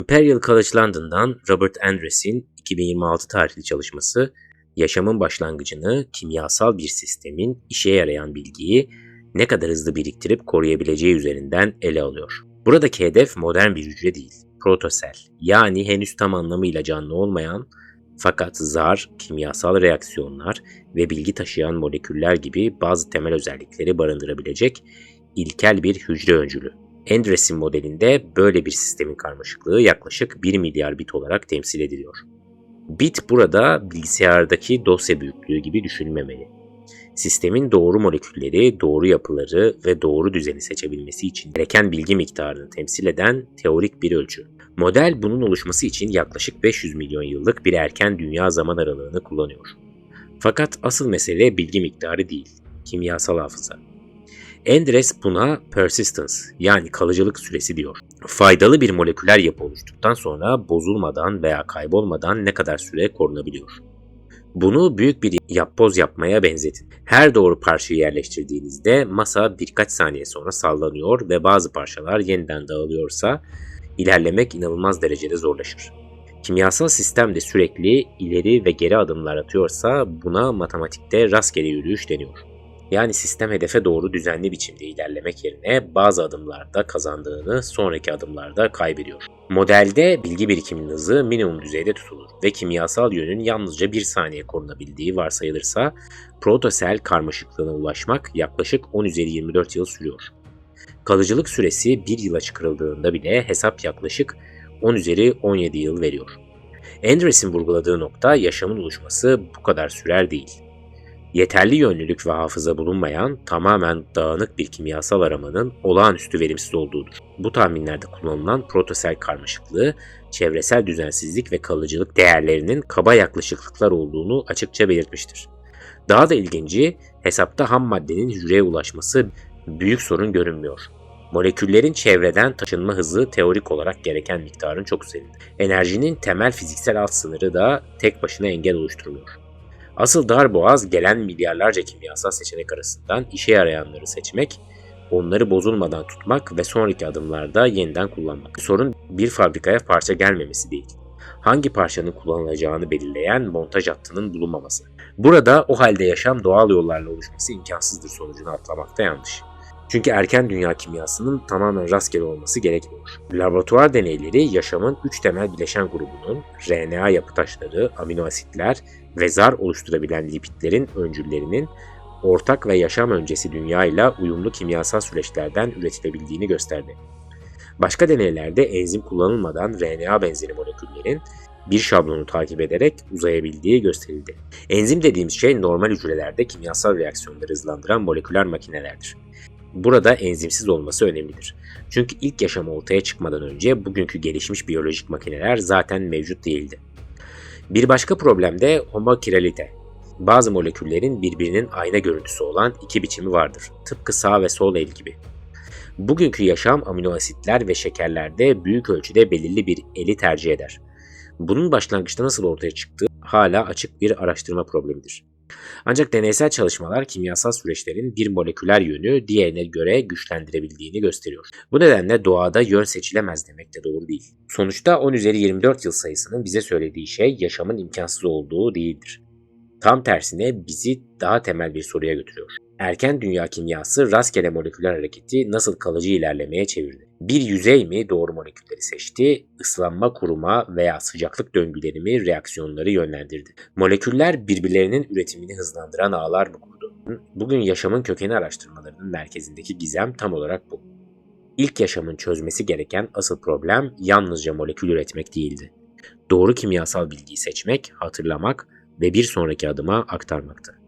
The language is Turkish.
Imperial College London'dan Robert Andres'in 2026 tarihli çalışması, yaşamın başlangıcını kimyasal bir sistemin işe yarayan bilgiyi ne kadar hızlı biriktirip koruyabileceği üzerinden ele alıyor. Buradaki hedef modern bir hücre değil, protosel, yani henüz tam anlamıyla canlı olmayan fakat zar, kimyasal reaksiyonlar ve bilgi taşıyan moleküller gibi bazı temel özellikleri barındırabilecek ilkel bir hücre öncülü. Andres'in modelinde böyle bir sistemin karmaşıklığı yaklaşık 1 milyar bit olarak temsil ediliyor. Bit burada bilgisayardaki dosya büyüklüğü gibi düşünülmemeli. Sistemin doğru molekülleri, doğru yapıları ve doğru düzeni seçebilmesi için gereken bilgi miktarını temsil eden teorik bir ölçü. Model bunun oluşması için yaklaşık 500 milyon yıllık bir erken dünya zaman aralığını kullanıyor. Fakat asıl mesele bilgi miktarı değil, kimyasal hafıza. Andres buna persistence, yani kalıcılık süresi diyor. Faydalı bir moleküler yapı oluştuktan sonra bozulmadan veya kaybolmadan ne kadar süre korunabiliyor. Bunu büyük bir yapboz yapmaya benzetin. Her doğru parçayı yerleştirdiğinizde masa birkaç saniye sonra sallanıyor ve bazı parçalar yeniden dağılıyorsa ilerlemek inanılmaz derecede zorlaşır. Kimyasal sistem de sürekli ileri ve geri adımlar atıyorsa buna matematikte rastgele yürüyüş deniyor. Yani sistem hedefe doğru düzenli biçimde ilerlemek yerine bazı adımlarda kazandığını sonraki adımlarda kaybediyor. Modelde bilgi birikiminin hızı minimum düzeyde tutulur ve kimyasal yönün yalnızca 1 saniye korunabildiği varsayılırsa protosel karmaşıklığına ulaşmak yaklaşık 10^24 yıl sürüyor. Kalıcılık süresi 1 yıla çıkarıldığında bile hesap yaklaşık 10^17 yıl veriyor. Andres'in vurguladığı nokta yaşamın oluşması bu kadar sürer değil. Yeterli yönlülük ve hafıza bulunmayan, tamamen dağınık bir kimyasal aramanın olağanüstü verimsiz olduğudur. Bu tahminlerde kullanılan protosel karmaşıklığı, çevresel düzensizlik ve kalıcılık değerlerinin kaba yaklaşıklıklar olduğunu açıkça belirtmiştir. Daha da ilginci, hesapta ham maddenin hücreye ulaşması büyük sorun görünmüyor. Moleküllerin çevreden taşınma hızı teorik olarak gereken miktarın çok üzerinde. Enerjinin temel fiziksel alt sınırı da tek başına engel oluşturmuyor. Asıl darboğaz gelen milyarlarca kimyasal seçenek arasından işe yarayanları seçmek, onları bozulmadan tutmak ve sonraki adımlarda yeniden kullanmak. Sorun bir fabrikaya parça gelmemesi değil. Hangi parçanın kullanılacağını belirleyen montaj hattının bulunmaması. Burada o halde yaşam doğal yollarla oluşması imkansızdır sonucunu atlamakta yanlış. Çünkü erken dünya kimyasının tamamen rastgele olması gerekmiyor. Laboratuvar deneyleri yaşamın 3 temel bileşen grubunun RNA yapı taşları, amino asitler ve zar oluşturabilen lipidlerin öncüllerinin ortak ve yaşam öncesi dünyayla uyumlu kimyasal süreçlerden üretilebildiğini gösterdi. Başka deneylerde enzim kullanılmadan RNA benzeri moleküllerin bir şablonu takip ederek uzayabildiği gösterildi. Enzim dediğimiz şey normal hücrelerde kimyasal reaksiyonları hızlandıran moleküler makinelerdir. Burada enzimsiz olması önemlidir. Çünkü ilk yaşam ortaya çıkmadan önce bugünkü gelişmiş biyolojik makineler zaten mevcut değildi. Bir başka problem de homokiralite. Bazı moleküllerin birbirinin ayna görüntüsü olan iki biçimi vardır. Tıpkı sağ ve sol el gibi. Bugünkü yaşam amino asitler ve şekerlerde büyük ölçüde belirli bir eli tercih eder. Bunun başlangıçta nasıl ortaya çıktığı hala açık bir araştırma problemidir. Ancak deneysel çalışmalar kimyasal süreçlerin bir moleküler yönü diğerine göre güçlendirebildiğini gösteriyor. Bu nedenle doğada yön seçilemez demek de doğru değil. Sonuçta 10^24 yıl sayısının bize söylediği şey yaşamın imkansız olduğu değildir. Tam tersine bizi daha temel bir soruya götürüyor. Erken dünya kimyası rastgele moleküler hareketi nasıl kalıcı ilerlemeye çevirdi? Bir yüzey mi doğru molekülleri seçti, ıslanma, kuruma veya sıcaklık döngüleri mi reaksiyonları yönlendirdi? Moleküller birbirlerinin üretimini hızlandıran ağlar mı kurdu? Bugün yaşamın kökeni araştırmalarının merkezindeki gizem tam olarak bu. İlk yaşamın çözmesi gereken asıl problem yalnızca molekül üretmek değildi. Doğru kimyasal bilgiyi seçmek, hatırlamak ve bir sonraki adıma aktarmaktı.